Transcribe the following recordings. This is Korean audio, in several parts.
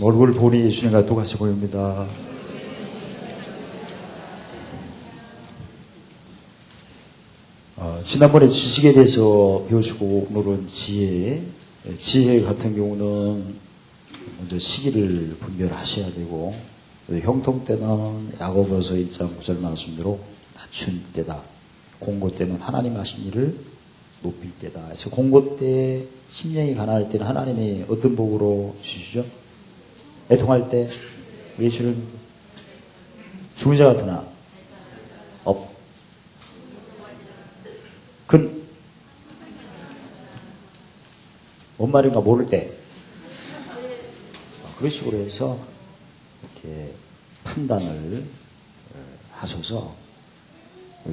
말씀 얼굴 보니 예수님과 똑같이 보입니다. 지난번에 지식에 대해서 배우시고 오늘은 지혜 같은 경우는 먼저 시기를 분별하셔야 되고, 형통 때는 야고보서 1장 9절 말씀대로 낮춘 때다. 공고 때는 하나님 하신 일을 높일 때다. 그래서 공고 때 심령이 가난할 때는 하나님이 어떤 복으로 주시죠? 애통할 때 예수는 죽은 자 같으나 뭔 말인가 모를 때 그런 식으로 해서 이렇게 판단을 하셔서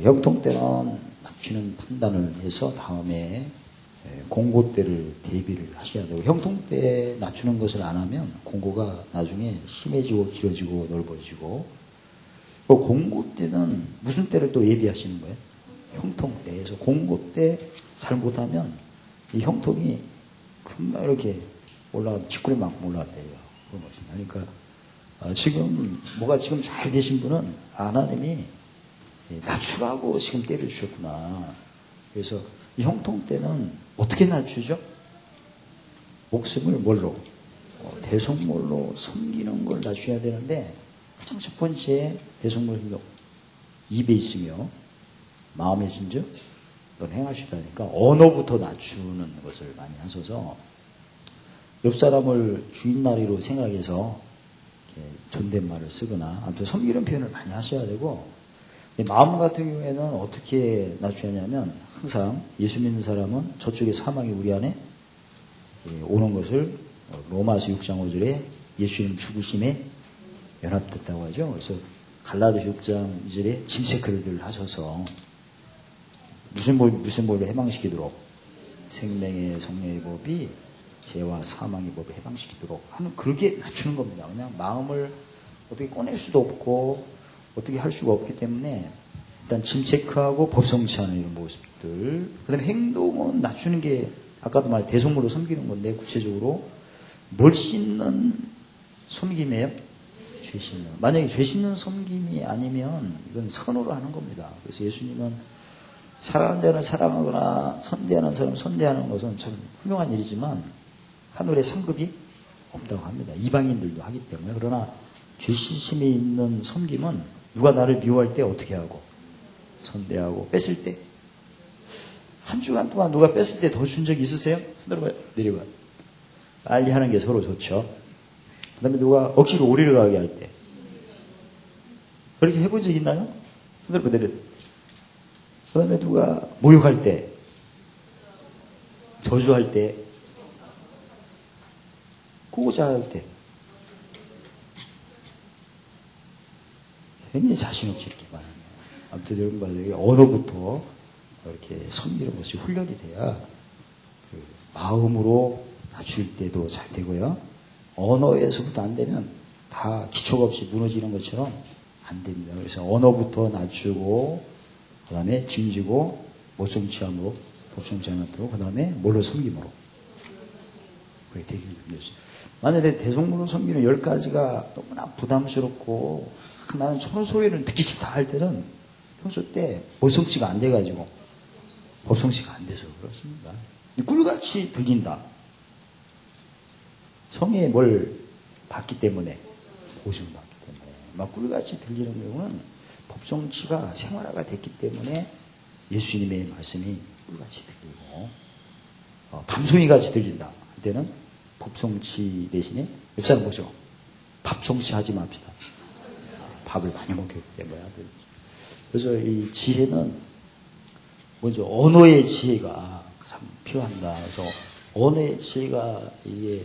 형통 때는 낮추는 판단을 해서 다음에 공고 때를 대비를 하셔야 되고, 형통 때 낮추는 것을 안 하면 공고가 나중에 심해지고 길어지고 넓어지고, 공고 때는 무슨 때를 또 예비하시는 거예요? 형통 때. 그래서 공고 때 잘못하면 이 형통이 금방 이렇게 치꾸리만큼 올라왔대요. 그런 것입니다. 그러니까 지금 뭐가 지금 잘 되신 분은 하나님이 낮추라고 지금 때를 주셨구나. 그래서 이 형통 때는 어떻게 낮추죠? 목숨을 뭘로? 대속물로 섬기는 걸 낮춰야 되는데, 가장 첫 번째 대속물 입에 있으며 마음에 진즉 넌 행하시다니까 언어부터 낮추는 것을 많이 하셔서 옆 사람을 주인나리로 생각해서 존댓말을 쓰거나 아무튼 섬기는 표현을 많이 하셔야 되고, 마음 같은 경우에는 어떻게 낮추냐면 항상 예수 믿는 사람은 저쪽에 사망이 우리 안에 오는 것을 로마서 6장 5절에 예수님 죽으심에 연합됐다고 하죠. 그래서 갈라디아서 6장 2절에 짐체크를 하셔서 무슨 법을 해방시키도록 생명의 성령의 법이 죄와 사망의 법을 해방시키도록 하는, 그렇게 낮추는 겁니다. 그냥 마음을 어떻게 꺼낼 수도 없고 어떻게 할 수가 없기 때문에 일단 짐체크하고 법성취하는 이런 모습들, 그 다음에 행동은 낮추는 게 아까도 말 대속물로 섬기는 건데, 구체적으로 뭘 씻는 섬김이에요? 죄 씻는. 만약에 죄 씻는 섬김이 아니면 이건 선으로 하는 겁니다. 그래서 예수님은 사랑하는 자는 사랑하거나 선대하는 사람은 선대하는 것은 참 훌륭한 일이지만 하늘에 상급이 없다고 합니다. 이방인들도 하기 때문에. 그러나 죄 씻음이 있는 섬김은 누가 나를 미워할 때 어떻게 하고 선대하고, 뺐을 때 한 주간 동안 누가 뺐을 때 더 준 적이 있으세요? 손들어봐요. 내려봐요. 빨리 하는 게 서로 좋죠. 그 다음에 누가 억지로 오리를 가게 할 때 그렇게 해본 적 있나요? 손들어봐요. 내려. 그 다음에 누가 모욕할 때, 저주할 때, 꾸고자 때 굉장히 자신 없이 이렇게 말하는 거예요. 아무튼 여러분들 언어부터 이렇게 섬기는 것이 훈련이 돼야 마음으로 낮출 때도 잘 되고요. 언어에서부터 안 되면 다 기초가 없이 무너지는 것처럼 안 됩니다. 그래서 언어부터 낮추고, 그 다음에 짐지고, 모성취함으로, 법성취함으로, 그 다음에 뭘로 섬김으로. 그게 되게 힘들었어요. 만약에 대속물로 섬기는 10가지가 너무나 부담스럽고, 나는 소리는 듣기 싫다 할 때는 평소 때 모성취가 안 돼가지고, 법성취가 안 돼서 그렇습니다. 꿀같이 들린다. 성에 뭘 받기 때문에, 보증을 받기 때문에. 막 꿀같이 들리는 경우는 법성취가 생활화가 됐기 때문에 예수님의 말씀이 꿀같이 들리고, 밤송이같이 들린다 할 때는 법성취 대신에 옆 사람 보죠. 밥성취 하지 맙시다. 밥을 많이 먹게 된 거야. 그래서 이 지혜는 먼저 언어의 지혜가 참 필요한다. 그래서 언어의 지혜가 이게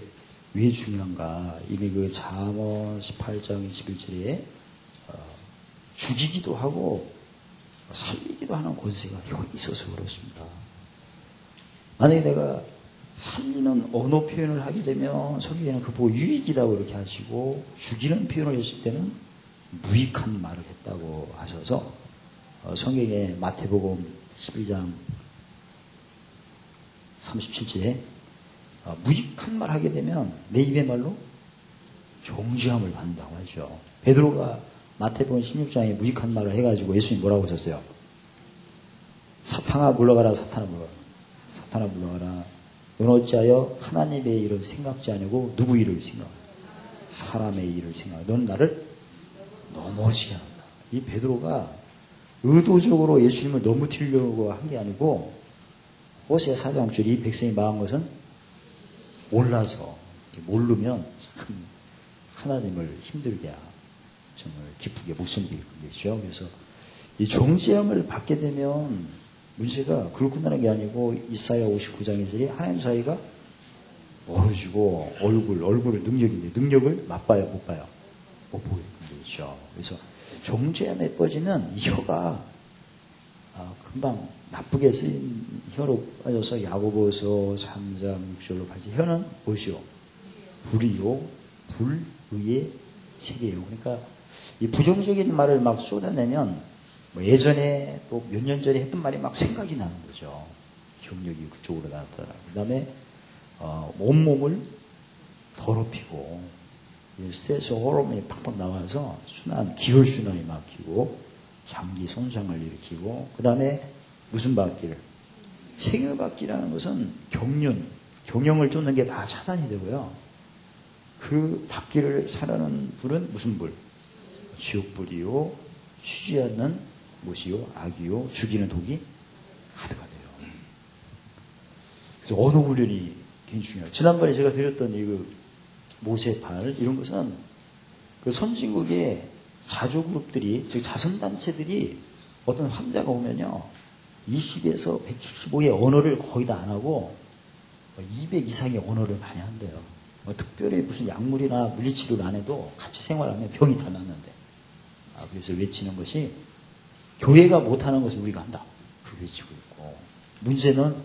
왜 중요한가? 이미 그 잠언 18장 21절에 죽이기도 하고 살리기도 하는 권세가 있어서 그렇습니다. 만약에 내가 살리는 언어 표현을 하게 되면 성경에는 그거 유익이다고 이렇게 하시고, 죽이는 표현을 했을 때는 무익한 말을 했다고 하셔서 성경에 마태복음 12장 37절에 무익한 말 하게 되면 내 입의 말로 정죄함을 받는다고 하죠. 베드로가 마태복음 16장에 무익한 말을 해가지고 예수님 뭐라고 하셨어요? 사탄아 물러가라, 사탄아 물러가라. 사탄아 물러가라. 너는 어찌하여 하나님의 일을 생각지 않고 누구 일을 생각하라? 사람의 일을 생각하라. 너는 나를 넘어지게 한다. 이 베드로가 의도적으로 예수님을 넘어뜨리려고 한 게 아니고 호세아 4장 6절 이 백성이 망한 것은 몰라서 모르면 참 하나님을 힘들게 정말 기쁘게 못 섬기게 되죠. 그래서 이 정죄함을 받게 되면 문제가 그걸 끝나는 게 아니고 이사야 59장에서 하나님 사이가 멀어지고 얼굴을 능력인데 능력을 맛봐야 못 봐요. 못 보게 되죠. 그래서 정죄함에 빠지면 이 혀가 금방 나쁘게 쓰인 혀로 빠져서 야고보서 3장 6절로 가지. 혀는 무엇이요? 불이요, 불의의 세계예요. 그러니까 이 부정적인 말을 막 쏟아내면 뭐 예전에 또 몇 년 전에 했던 말이 막 생각이 나는 거죠. 기억력이 그쪽으로 나타나고. 그 다음에 온몸을 더럽히고 스트레스 호르몬이 팍팍 나와서 기혈순환이 막히고 장기 손상을 일으키고 그 다음에 무슨 박기를? 생여박기라는 것은 경영을 쫓는 게 다 차단이 되고요. 그 박기를 사라는 불은 무슨 불? 지옥불이요. 쉬지 않는 무엇이요? 악이요. 죽이는 독이 가득하 돼요. 그래서 언어 훈련이 굉장히 중요해요. 지난번에 제가 드렸던 이 모세팔 이런 것은 그 선진국의 자조그룹들이 즉 자선단체들이 어떤 환자가 오면요 20에서 175의 언어를 거의 다 안 하고 200 이상의 언어를 많이 한대요. 특별히 무슨 약물이나 물리치료를 안 해도 같이 생활하면 병이 다 낫는데 그래서 외치는 것이 교회가 못하는 것을 우리가 한다. 그렇게 외치고 있고 문제는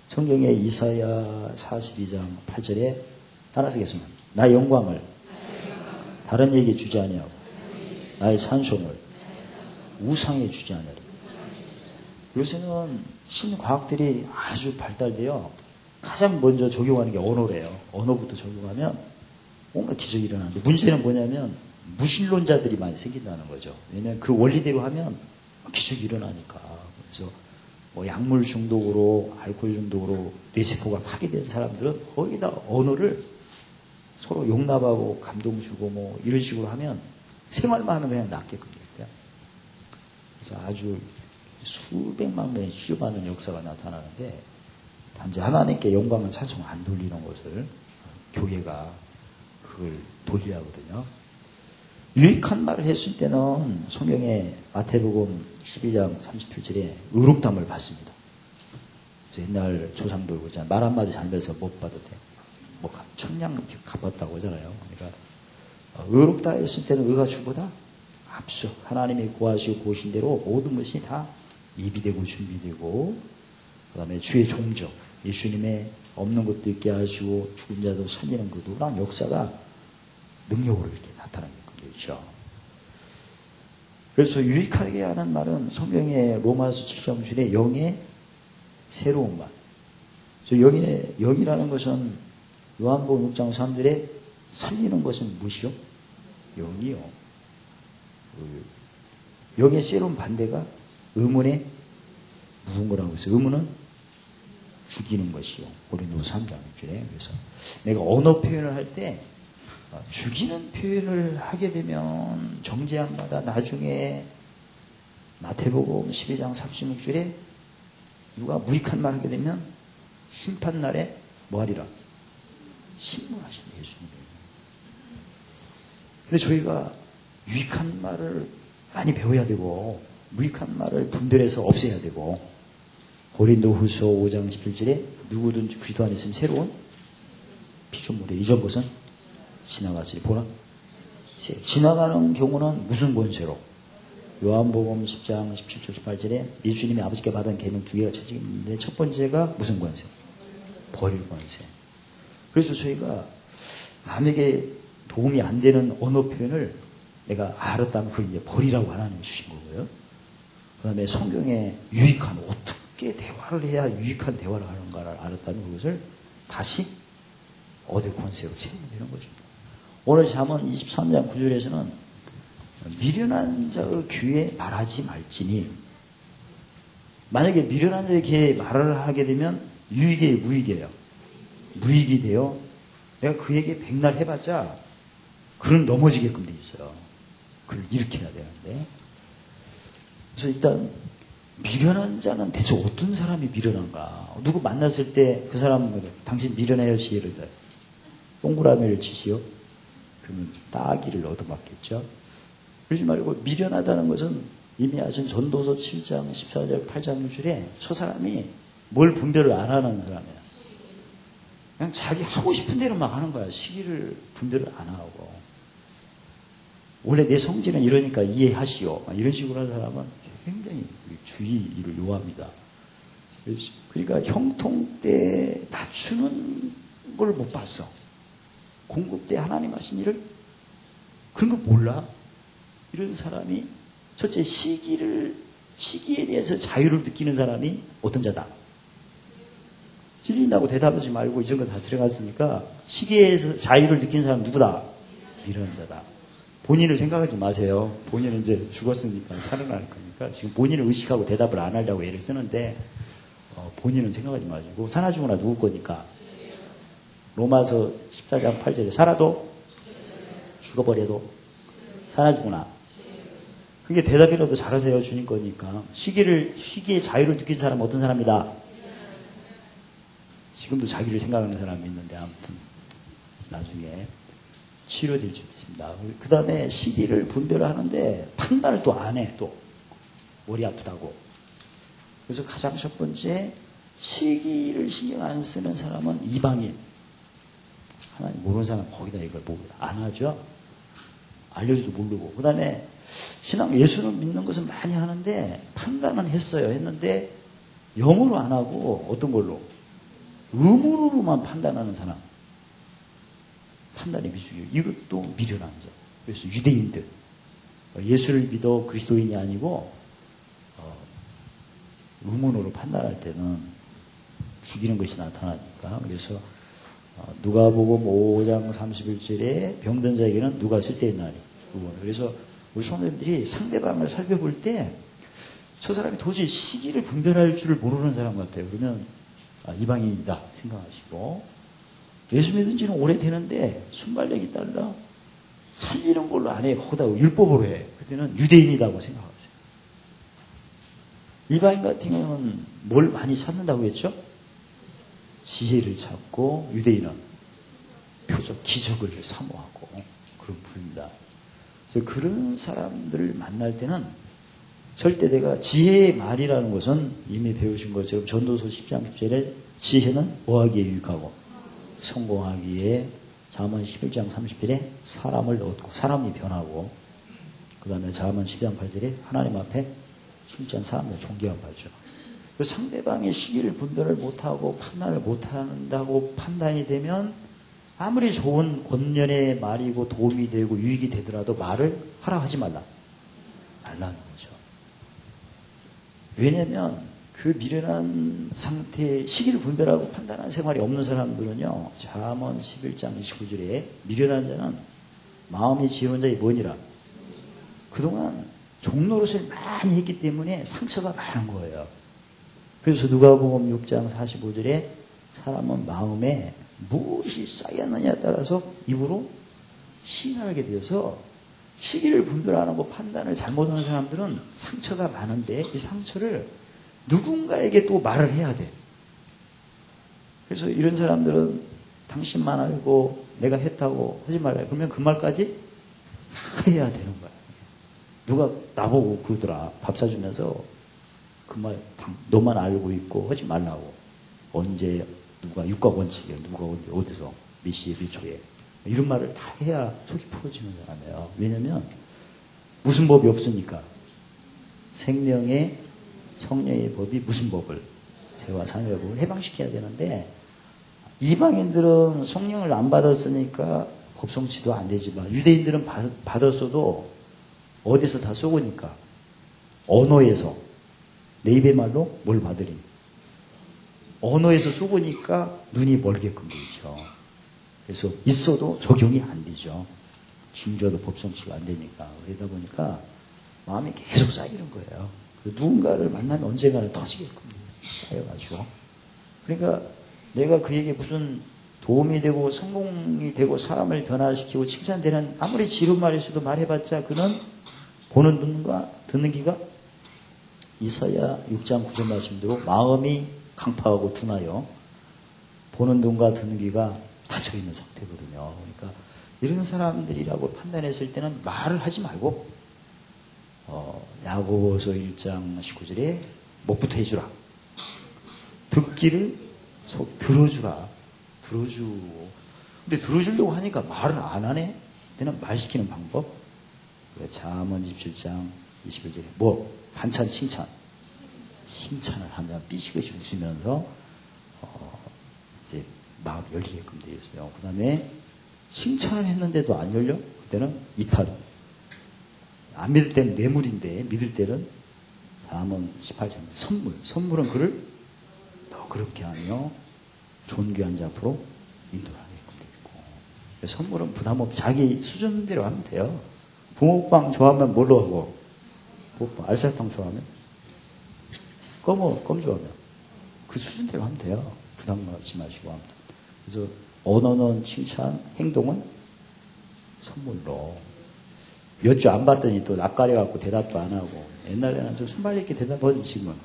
성경의 이사야 42장 8절에 따라 쓰겠습니다. 나의 영광을 다른 얘기에 주지 아니하고 나의 찬송을 우상에 주지 아니하리. 요새는 신과학들이 아주 발달되어 가장 먼저 적용하는 게 언어래요. 언어부터 적용하면 뭔가 기적이 일어나는데 문제는 뭐냐면 무신론자들이 많이 생긴다는 거죠. 왜냐하면 그 원리대로 하면 기적이 일어나니까. 그래서 뭐 약물 중독으로 알코올 중독으로 뇌세포가 파괴된 사람들은 거의 다 언어를 서로 용납하고 감동 주고 뭐 이런 식으로 하면 생활만 하면 그냥 낫게끔 돼요. 그래서 아주 수백만 명이 치유받는 역사가 나타나는데 단지 하나님께 영광과 찬송 안 돌리는 것을 교회가 그걸 돌려야 하거든요. 유익한 말을 했을 때는 성경에 마태복음 12장 37절에 의롭담을 받습니다. 옛날 조상들 보자 말 한마디 잘못해서 못 받아도 돼. 뭐 청량 갚았다고 하잖아요. 그러니까 의롭다 했을 때는 의가 주보다 앞서 하나님이 구하시고 보신 대로 모든 것이 다 예비되고 준비되고 그 다음에 주의 종적 예수님의 없는 것도 있게 하시고 죽은 자도 살리는 그 놀라운 역사가 능력으로 이렇게 나타나게 되죠. 그래서 유익하게 하는 말은 성경의 로마서 7장 7에 영의 새로운 말. 영이라는 것은 요한복음 6장 3절에 살리는 것은 무엇이요? 영이요. 영의 새로운 반대가 의문의 무언가라고 해서 의문은 죽이는 것이요. 고린도서 3장 6절에. 그래서 내가 언어 표현을 할 때 죽이는 표현을 하게 되면 정죄함마다 나중에 마태복음 12장 36절에 누가 무익한 말 하게 되면 심판날에 뭐하리라? 신문하신다 예수님이. 근데 저희가 유익한 말을 많이 배워야 되고 무익한 말을 분별해서 없애야 되고 고린도후서 5장 17절에 누구든지 그리스도 안에 있으면 새로운 피조물이에요. 이전 것은 지나갔으니 보라. 지나가는 경우는 무슨 권세로? 요한복음 10장 17절 18절에 예수님이 아버지께 받은 계명 두 개가 있는데 첫 번째가 무슨 권세? 버릴 권세. 그래서 저희가 남에게 도움이 안 되는 언어 표현을 내가 알았다면 그걸 이제 버리라고 하나님이 주신 거고요. 그 다음에 성경에 유익한, 어떻게 대화를 해야 유익한 대화를 하는가를 알았다면 그것을 다시 얻을 권세로 채우면 되는 거죠. 오늘 잠언 23장 9절에서는 미련한 자의 귀에 말하지 말지니, 만약에 미련한 자의 귀에 말을 하게 되면 유익이에요, 무익이에요? 무익이 돼요. 내가 그에게 백날 해봤자 그는 넘어지게끔 돼 있어요. 그를 일으켜야 되는데. 그래서 일단 미련한 자는 대체 어떤 사람이 미련한가? 누구 만났을 때 그 사람은 당신 미련해요, 지혜를 다 동그라미를 치시오. 그러면 따기를 얻어맞겠죠. 그러지 말고 미련하다는 것은 이미 아신 전도서 7장 14절 8장 6절에 저 사람이 뭘 분별을 안 하는 사람이야. 그냥 자기 하고 싶은 대로 막 하는 거야. 시기를 분별을 안 하고. 원래 내 성질은 이러니까 이해하시오. 이런 식으로 하는 사람은 굉장히 주의를 요합니다. 그러니까 형통 때 낮추는 걸 못 봤어. 공급 때 하나님 하신 일을 그런 걸 몰라. 이런 사람이 첫째 시기에 대해서 자유를 느끼는 사람이 어떤 자다? 찔린다고 대답하지 말고 이런 거 다 들어갔으니까 시기에서 자유를 느끼는 사람 누구다? 미련한 자다. 본인을 생각하지 마세요. 본인은 이제 죽었으니까 살아날 거니까 지금 본인을 의식하고 대답을 안 하려고 애를 쓰는데 본인은 생각하지 마시고 사나 죽으나 누구 거니까. 로마서 14장 8절에 살아도 죽어버려도 사나 죽으나. 그게 대답이라도 잘하세요. 주님 거니까. 시기에 자유를 느낀 사람은 어떤 사람이다? 지금도 자기를 생각하는 사람이 있는데 아무튼 나중에 치료될 수 있습니다. 그 다음에 시기를 분별하는데 판단을 또 안 해. 또 머리 아프다고. 그래서 가장 첫 번째, 시기를 신경 안 쓰는 사람은 이방인. 하나님 모르는 사람 거기다 이걸 뭐 안 하죠. 알려줘도 모르고. 그 다음에 신앙 예수는 믿는 것은 많이 하는데 판단은 했는데 영어로 안 하고 어떤 걸로? 의문으로만 판단하는 사람. 판단이 미숙해요. 이것도 미련한 자. 그래서 유대인들. 예수를 믿어 그리스도인이 아니고 의문으로 판단할 때는 죽이는 것이 나타나니까. 그래서 누가복음 5장 31절에 병든 자에게는 누가 쓸데있나니. 그래서 우리 성도님들이 상대방을 살펴볼 때 저 사람이 도저히 시기를 분별할 줄을 모르는 사람 같아요. 그러면 이방인이다 생각하시고, 예수 믿은 지는 오래되는데 순발력이 달라 살리는 걸로 안 해. 거기다 율법으로 해. 그때는 유대인이라고 생각하세요. 이방인 같은 경우는 뭘 많이 찾는다고 했죠? 지혜를 찾고, 유대인은 표적, 기적을 사모하고 그런 부류입니다. 그래서 그런 사람들을 만날 때는 절대 내가 지혜의 말이라는 것은 이미 배우신 것처럼 전도서 10장 10절에 지혜는 뭐하기에 유익하고 성공하기에, 잠언 11장 30절에 사람을 얻고 사람이 변하고, 그 다음에 잠언 12장 8절에 하나님 앞에 실전 사람을 존경을 받죠. 상대방의 시기를 분별을 못하고 판단을 못한다고 판단이 되면 아무리 좋은 권면의 말이고 도움이 되고 유익이 되더라도 말을 하라 하지 말라는 거죠. 왜냐하면 그 미련한 상태의 시기를 분별하고 판단하는 생활이 없는 사람들은요, 잠언 11장 29절에 미련한 자는 마음이 지혜로운 자의 뭐니라. 그동안 종노릇을 많이 했기 때문에 상처가 많은 거예요. 그래서 누가복음 6장 45절에 사람은 마음에 무엇이 쌓였느냐에 따라서 입으로 시인하게 되어서, 시기를 분별 안 하고 판단을 잘못하는 사람들은 상처가 많은데 이 상처를 누군가에게 또 말을 해야 돼. 그래서 이런 사람들은 당신만 알고 내가 했다고 하지 말아요. 그러면 그 말까지 다 해야 되는 거야. 누가 나보고 그러더라. 밥 사주면서 그 말 너만 알고 있고 하지 말라고. 언제 누가 육각 원칙이에요. 누가 언제 어디서 몇 시에 몇 초에 이런 말을 다 해야 속이 풀어지는 사람이에요. 왜냐하면 무슨 법이 없으니까. 생명의 성령의 법이 무슨 법을? 죄와 사망의 법을 해방시켜야 되는데, 이방인들은 성령을 안 받았으니까 법 성취도 안 되지만 유대인들은 받았어도 어디서 다 쏘고니까 언어에서, 내 입의 말로 뭘 받으리? 언어에서 쏘고니까 눈이 멀게끔 되죠. 그래서 있어도 적용이 안 되죠. 징조도 법성치가 안 되니까. 그러다 보니까 마음이 계속 쌓이는 거예요. 누군가를 만나면 언젠가는 터지게끔 쌓여가지고. 그러니까 내가 그에게 무슨 도움이 되고 성공이 되고 사람을 변화시키고 칭찬되는 아무리 지름 말일수도 말해봤자 그는 보는 눈과 듣는 귀가 이사야 6장 9절 말씀대로 마음이 강팍하고 둔하여 보는 눈과 듣는 귀가 닫혀있는 상태거든요. 그러니까 이런 사람들이라고 판단했을 때는 말을 하지 말고 야고보서 1장 19절에 목부터 해주라. 듣기를 들어주라. 들어주고. 근데 들어주려고 하니까 말을 안 하네? 그때는 말 시키는 방법. 잠언 27장 21절에 뭐 반찬 칭찬을 하면 삐식듯이 웃으면서 이제 마음 열리게끔 되어 있어요. 그 다음에 칭찬을 했는데도 안 열려? 그때는 이탈. 안 믿을 때는 뇌물인데 믿을 때는 잠언 18장 선물은 그를 더 그렇게 하며 존귀한 자 앞으로 인도하게끔 되어 있고. 선물은 부담 없이 자기 수준대로 하면 돼요. 붕어빵 좋아하면 뭘로 하고? 붕어빵. 알사탕 좋아하면? 껌 좋아하면? 그 수준대로 하면 돼요. 부담 갖지 마시고 합니다. 그래서 언어는 칭찬, 행동은 선물로. 몇 주 안 봤더니 또 낯가려갖고 대답도 안 하고. 옛날에는 좀 순발력 있게 대답하던 지금은.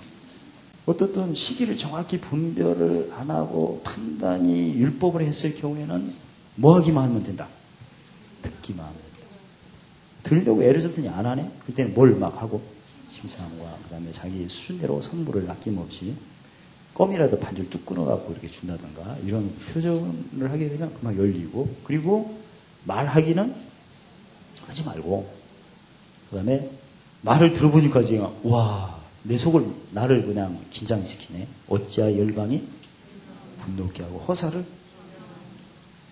어떻든 시기를 정확히 분별을 안 하고 판단이 율법을 했을 경우에는 뭐 하기만 하면 된다. 듣기만 하면 된다. 들으려고 애를 썼더니 안 하네? 그때는 뭘 막 하고 칭찬과 그 다음에 자기 수준대로 선물을 아낌없이 껌이라도 반줄 뚝 끊어갖고 이렇게 준다든가 이런 표정을 하게 되면 그만 열리고 그리고 말하기는 하지 말고 그 다음에 말을 들어보니까 지금 와 내 속을 나를 그냥 긴장시키네. 어찌하여 열방이 분노케 하고 허사를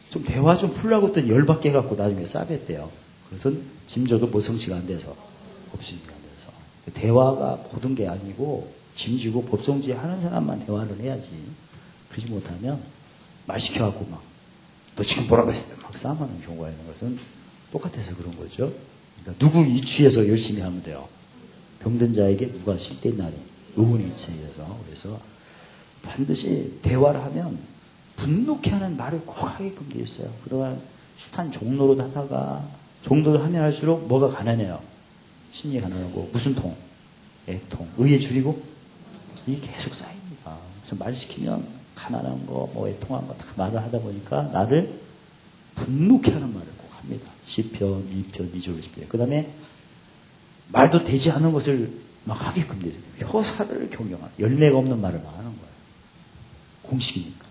좀 대화 좀 풀라고 했더니 열받게 해갖고 나중에 싸뱉대요. 그것은 짐져도 모성치가 안 돼서 법성지가 안 돼서 대화가 모든 게 아니고 짐지고 법성지 하는 사람만 대화를 해야지. 그러지 못하면 말 시켜갖고 막 너 지금 뭐라고 했을 때 막 싸움하는 경우가 있는 것은 똑같아서 그런 거죠. 그러니까 누구 이취해서 열심히 하면 돼요. 병든 자에게 누가 실대나니 의원이 이취해서. 그래서 반드시 대화를 하면 분노케 하는 말을 꼭 하게끔 되어 있어요. 그동안 숱한 종로로 하다가 종로를 하면 할수록 뭐가 가난해요. 심리 가난하고 무슨 통? 애통. 의에 줄이고 이게 계속 쌓입니다. 그래서 말 시키면 가난한 거, 뭐 애통한 거 다 말을 하다 보니까 나를 분노케 하는 말을 꼭 합니다. 시편 2편 2절 10절. 그 다음에 말도 되지 않은 것을 막 하게끔 되죠. 허사를 경영하는 열매가 없는 말을 막 하는 거예요. 공식이니까.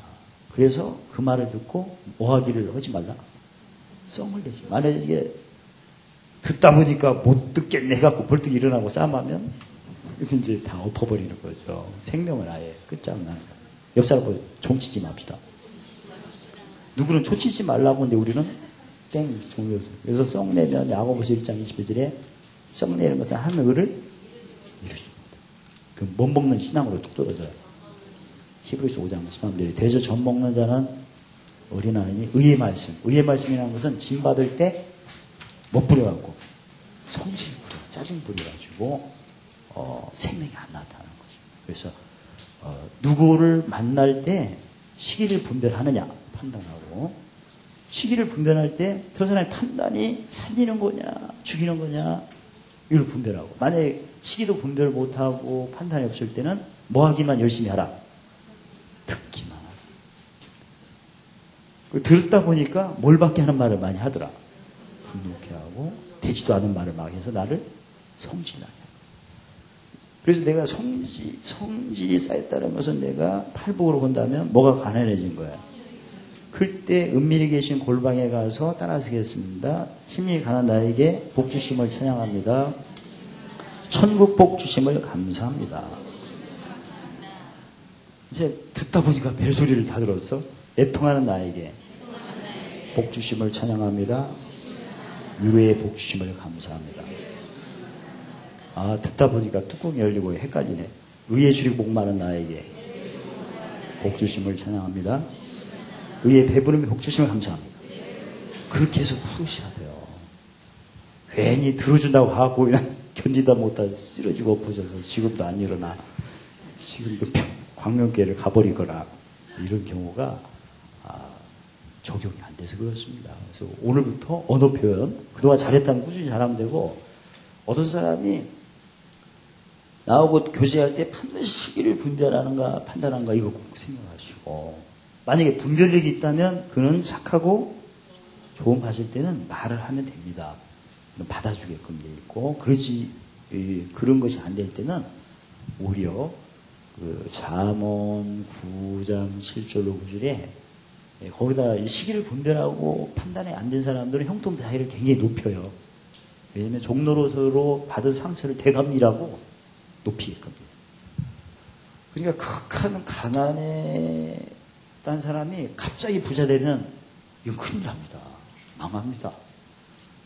그래서 그 말을 듣고 뭐 하기를 하지 말라. 썽을 내지. 만약에 듣다 보니까 못 듣겠네 해갖고 벌떡 일어나고 싸움하면 이렇게 이제 다 엎어버리는 거죠. 생명을 아예 끝장나는 거예요. 옆 사람 보고 종치지 맙시다. 누구는 초치지 말라고 하는데 우리는 땡 종료했어요. 그래서 썩내면 야고보서 1장 20절에 썩내는 것은 하는 의를 이루십니다. 그 못 먹는 신앙으로 뚝 떨어져요. 히브리서 5장 13절에 대저 젖 먹는 자는 어린아이니 의의 말씀. 의의 말씀이라는 것은 진 받을 때 못 부려갖고 성질 부려, 짜증 부려가지고 생명이 안 나타나는 거죠. 그래서 누구를 만날 때 시기를 분별하느냐 판단하고 시기를 분별할 때 그 사람의 판단이 살리는 거냐 죽이는 거냐 이걸 분별하고 만약에 시기도 분별 못하고 판단이 없을 때는 뭐 하기만 열심히 하라. 듣기만 하라. 들었다 보니까 뭘 받게 하는 말을 많이 하더라. 분노케 하고 되지도 않은 말을 막 해서 나를 성질나게. 그래서 내가 성질이 쌓였다는 것은 내가 팔복으로 본다면 뭐가 가난해진 거야. 그때 은밀히 계신 골방에 가서 따라서겠습니다. 힘이 가난 나에게 복 주심을 찬양합니다. 천국 복 주심을 감사합니다. 이제 듣다 보니까 벨소리를 다 들었어. 애통하는 나에게 복 주심을 찬양합니다. 유해의 복 주심을 감사합니다. 아, 듣다 보니까 뚜껑이 열리고 헷갈리네. 의에 줄이고 복 많은 나에게 복 주심을 찬양합니다. 의에 배부름에 복 주심을 감사합니다. 그렇게 해서 풀으셔야 돼요. 괜히 들어준다고 하고 그냥 견디다 못하다 쓰러지고 엎어져서 지금도 안 일어나. 지금도 광명교회를 가버리거나 이런 경우가 적용이 안 돼서 그렇습니다. 그래서 오늘부터 언어 표현, 그동안 잘했다면 꾸준히 잘하면 되고, 어떤 사람이 나하고 교제할 때 반드시 시기를 분별하는가 판단하는가 이거 꼭 생각하시고, 만약에 분별력이 있다면 그는 착하고 좋은 받을 때는 말을 하면 됩니다. 받아주게끔 돼 있고, 그런 것이 안 될 때는 오히려 그 잠언 9장 7절로 9절에 거기다 이 시기를 분별하고 판단이 안 된 사람들은 형통 자의를 굉장히 높여요. 왜냐하면 종로로서로 받은 상처를 대감이라고 높이 했거든요. 그러니까 극한 가난에 딴 사람이 갑자기 부자 되면 이건 큰일 납니다. 망합니다.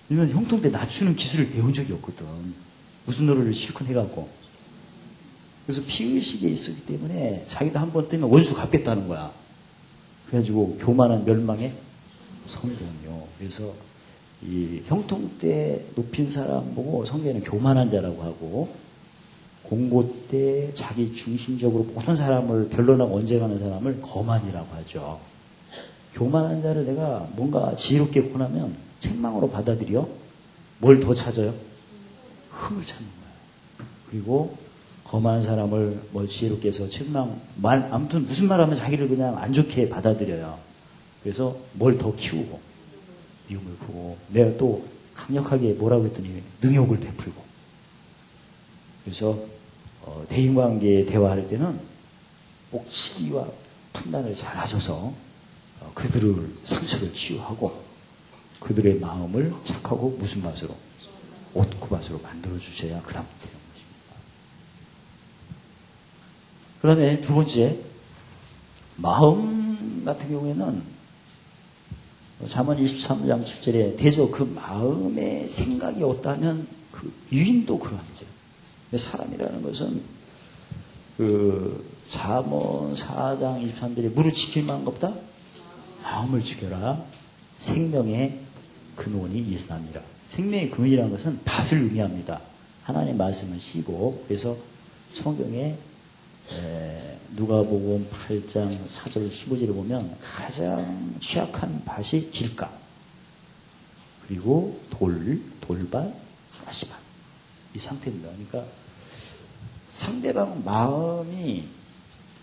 왜냐면 형통 때 낮추는 기술을 배운 적이 없거든. 무슨 노래를 실컷 해갖고. 그래서 피의식에 있었기 때문에 자기도 한 번 뜨면 원수 갚겠다는 거야. 그래가지고 교만한 멸망의 성공이요. 그래서 이 형통 때 높인 사람 보고 성경에는 교만한 자라고 하고, 공고 때 자기 중심적으로 모든 사람을 변론하고 언쟁하는 사람을 거만이라고 하죠. 교만한 자를 내가 뭔가 지혜롭게 권하면 책망으로 받아들여 뭘 더 찾아요? 흠을 찾는 거예요. 그리고 거만한 사람을 뭐 지혜롭게 해서 아무튼 무슨 말 하면 자기를 그냥 안 좋게 받아들여요. 그래서 뭘 더 키우고, 미움을 부고, 내가 또 강력하게 뭐라고 했더니 능욕을 베풀고. 그래서, 대인관계에 대화할 때는 꼭 시기와 판단을 잘 하셔서, 그들을 상처를 치유하고, 그들의 마음을 착하고 무슨 맛으로? 옷구 맛으로 만들어주셔야 그 다음 되는 것입니다. 그 다음에 두 번째, 마음 같은 경우에는 잠언 23장 7절에 대저 그 마음에 생각이 없다면 그 유인도 그러하죠. 사람이라는 것은 그 잠언 4장 23절에 무릇 지킬 만한 것 없다? 마음을 지켜라. 생명의 근원이 이스나니라. 생명의 근원이라는 것은 밭을 의미합니다. 하나님의 말씀은 시고, 그래서 성경에 누가복음 8장 4절 15절에 보면 가장 취약한 밭이 길가, 그리고 돌밭, 가시밭, 이 상태입니다. 그러니까 상대방 마음이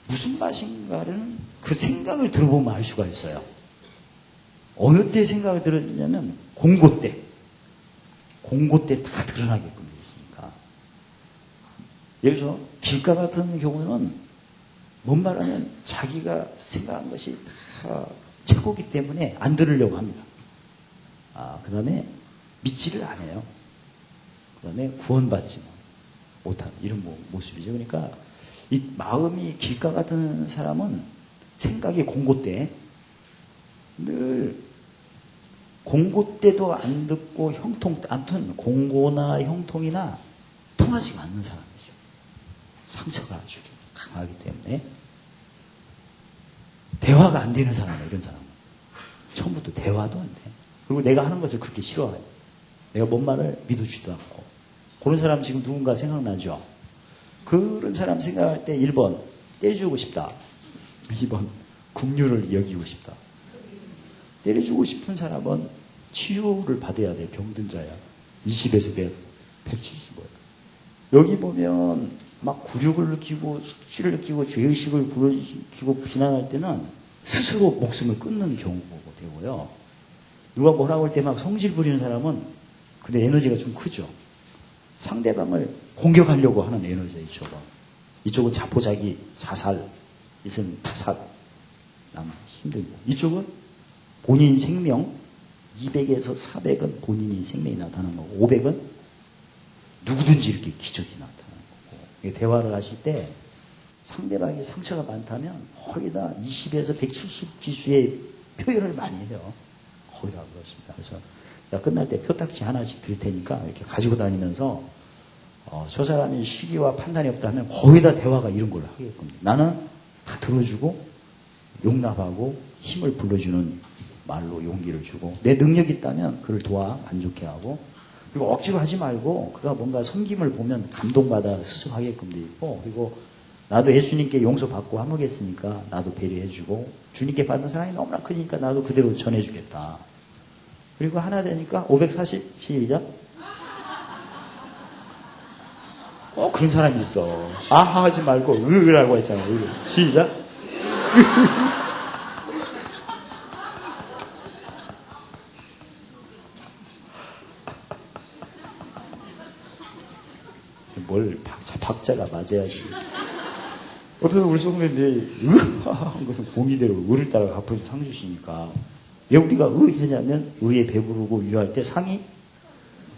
무슨 밭인가를 그 생각을 들어보면 알 수가 있어요. 어느 때 생각을 들었냐면 공고 때 다 드러나게끔 되어 있으니까. 예를 들어서 길가 같은 경우는 뭔 말하면 자기가 생각한 것이 다 최고기 때문에 안 들으려고 합니다. 그 다음에 믿지를 않아요. 그 다음에 구원받지 못하는 이런 모습이죠. 그러니까 이 마음이 길가 같은 사람은 생각이 공고 때 늘 공고 때도 안 듣고 형통 때, 아무튼 공고나 형통이나 통하지 않는 사람이죠. 상처가 아주 강하기 때문에 대화가 안 되는 사람이에요. 이런 사람은 처음부터 대화도 안 돼. 그리고 내가 하는 것을 그렇게 싫어해요. 내가 뭔 말을 믿어주지도 않고. 그런 사람 지금 누군가 생각나죠? 그런 사람 생각할 때 1번 때려주고 싶다. 2번 긍휼을 여기고 싶다. 때려주고 싶은 사람은 치유를 받아야 돼. 병든 자야. 20에서 175. 여기 보면 막 굴욕을 느끼고 숙취를 느끼고 죄의식을 느끼고 비난할 때는 스스로 목숨을 끊는 경우가 되고요. 누가 뭐라고 할 때 막 성질 부리는 사람은 근데 에너지가 좀 크죠. 상대방을 공격하려고 하는 에너지죠. 이쪽은 자포자기, 자살, 이것은 타살, 힘들고. 이쪽은 본인 생명, 200에서 400은 본인이 생명이 나타나는 거고, 500은 누구든지 이렇게 기적이 나타나는 거고. 대화를 하실 때 상대방이 상처가 많다면 거의 다 20에서 170 지수의 표현을 많이 해요. 거의 다 그렇습니다. 그래서 끝날 때 표딱지 하나씩 드릴 테니까 이렇게 가지고 다니면서 저 사람이 시기와 판단이 없다면 거의 다 대화가 이런 걸로 하게끔. 나는 다 들어주고 용납하고 힘을 불러주는 말로 용기를 주고 내 능력이 있다면 그를 도와 만족해하고 그리고 억지로 하지 말고 그가 뭔가 섬김을 보면 감동받아 스스로 하게끔 돼 있고, 그리고 나도 예수님께 용서받고 화목했으니까 나도 배려해주고, 주님께 받은 사랑이 너무나 크니까 나도 그대로 전해주겠다. 그리고 하나 되니까 540 시작. 꼭 그런 사람이 있어. 아하 하지 말고 으라고 했잖아. 시작. 뭘 박자가 맞아야지. 어떤 우리 성도님들이 한 것은 공의대로 의를 따라 갚아서 상 주시니까, 왜 우리가 의했냐면 의에 배부르고 유할 때 상이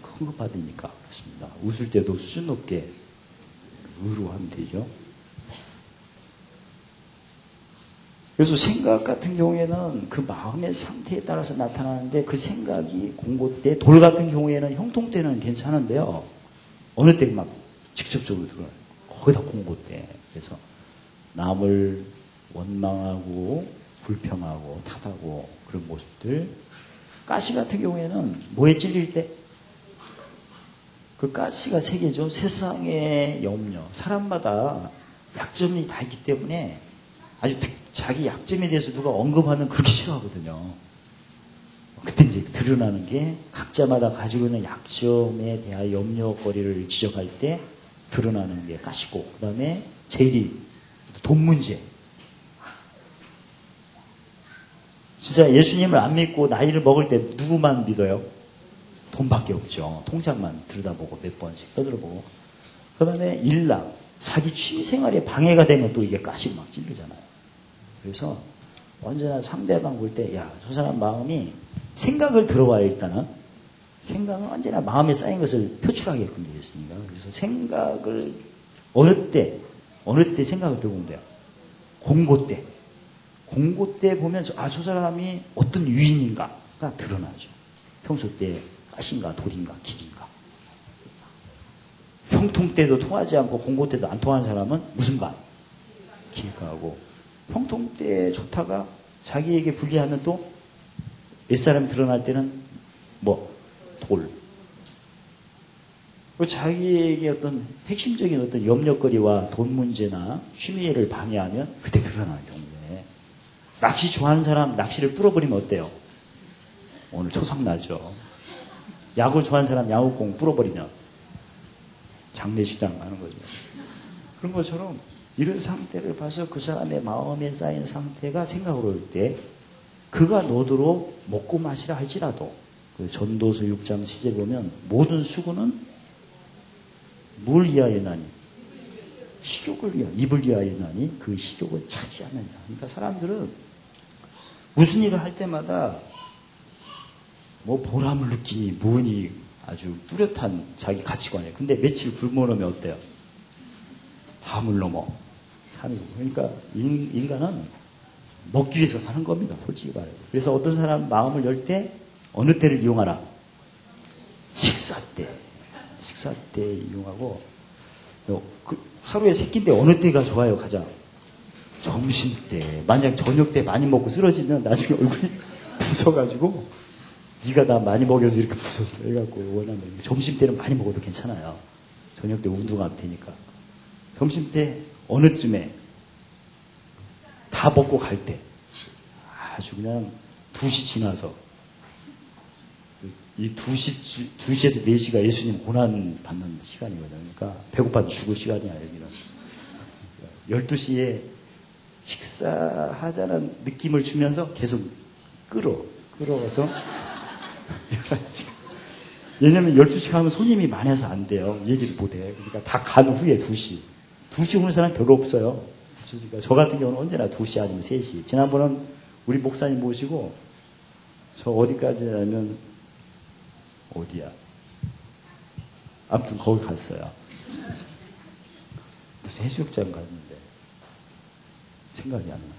큰 거 받으니까 그렇습니다. 웃을 때도 수준 높게 의로 하면 되죠. 그래서 생각 같은 경우에는 그 마음의 상태에 따라서 나타나는데, 그 생각이 공고 때, 돌 같은 경우에는 형통 때는 괜찮은데요, 어느 때 막 직접적으로 들어요. 거의 다 공고 때. 그래서 남을 원망하고 불평하고 탓하고 그런 모습들. 가시 같은 경우에는 뭐에 찔릴 때? 그 가시가 세 개죠. 세상의 염려. 사람마다 약점이 다 있기 때문에 아주 자기 약점에 대해서 누가 언급하면 그렇게 싫어하거든요. 그때 이제 드러나는 게, 각자마다 가지고 있는 약점에 대한 염려거리를 지적할 때 드러나는 게 가시고, 그 다음에 재리, 돈 문제. 진짜 예수님을 안 믿고 나이를 먹을 때 누구만 믿어요? 돈밖에 없죠. 통장만 들여다보고 몇 번씩 떠들어보고. 그 다음에 일락, 자기 취미생활에 방해가 되면 또 이게 가시 막 찔리잖아요. 그래서 언제나 상대방 볼 때, 야, 저 사람 마음이, 생각을 들어봐요. 일단은 생각은 언제나 마음에 쌓인 것을 표출하게끔 되어 있으니까. 그래서 생각을 어느 때 생각을 들어보면 돼요. 공고 때 보면 저 사람이 어떤 유인인가가 드러나죠. 평소 때 가신가 돌인가 길인가. 형통 때도 통하지 않고 공고 때도 안 통하는 사람은 무슨 가? 길가고. 형통 때 좋다가 자기에게 불리하면 또 윗사람이 드러날 때는 돌. 자기에게 어떤 핵심적인 어떤 염려거리와 돈 문제나 취미를 방해하면 그때 드러나는 경우에, 낚시 좋아하는 사람 낚시를 뚫어버리면 어때요? 오늘 초상날죠. 야구 좋아하는 사람 야구공 뚫어버리면 장례식장 가는 거죠. 그런 것처럼 이런 상태를 봐서 그 사람의 마음에 쌓인 상태가 생각으로 올 때, 그가 너도록 먹고 마시라 할지라도, 그 전도서 6장 7절 보면 모든 수고는 뭘 위하여 나니? 식욕을 위하여, 입을 위하여 나니 그 식욕을 차지하느냐. 그러니까 사람들은 무슨 일을 할 때마다 보람을 느끼니 뭐니 아주 뚜렷한 자기 가치관이에요. 근데 며칠 굶어 놓으면 어때요? 담을 넘어 사는 거예요. 그러니까 인간은 먹기 위해서 사는 겁니다. 솔직히 말해요. 그래서 어떤 사람 마음을 열 때 어느 때를 이용하라? 식사 때 이용하고, 하루에 세 끼인데 어느 때가 좋아요? 가장 점심 때. 만약 저녁 때 많이 먹고 쓰러지면 나중에 얼굴이 부서가지고, 네가 나 많이 먹여서 이렇게 부쉈어 해갖고, 원하면 점심 때는 많이 먹어도 괜찮아요. 저녁 때 운동하면 되니까. 점심 때 어느쯤에 다 먹고 갈 때, 아주 그냥 2시 지나서, 이 2시에서 4시가 예수님 고난 받는 시간이거든요. 그러니까 배고파도 죽을 시간이야, 여기는. 12시에 식사하자는 느낌을 주면서 계속 끌어가서 11시. 왜냐면 12시 가면 손님이 많아서 안 돼요. 얘기를 못 해. 그러니까 다 간 후에 2시. 2시 오는 사람 별로 없어요. 그러니까 저 같은 경우는 언제나 2시 아니면 3시. 지난번은 우리 목사님 모시고, 저 어디까지 하면, 어디야? 아무튼 거기 갔어요. 무슨 해수욕장 갔는데 생각이 안 나요.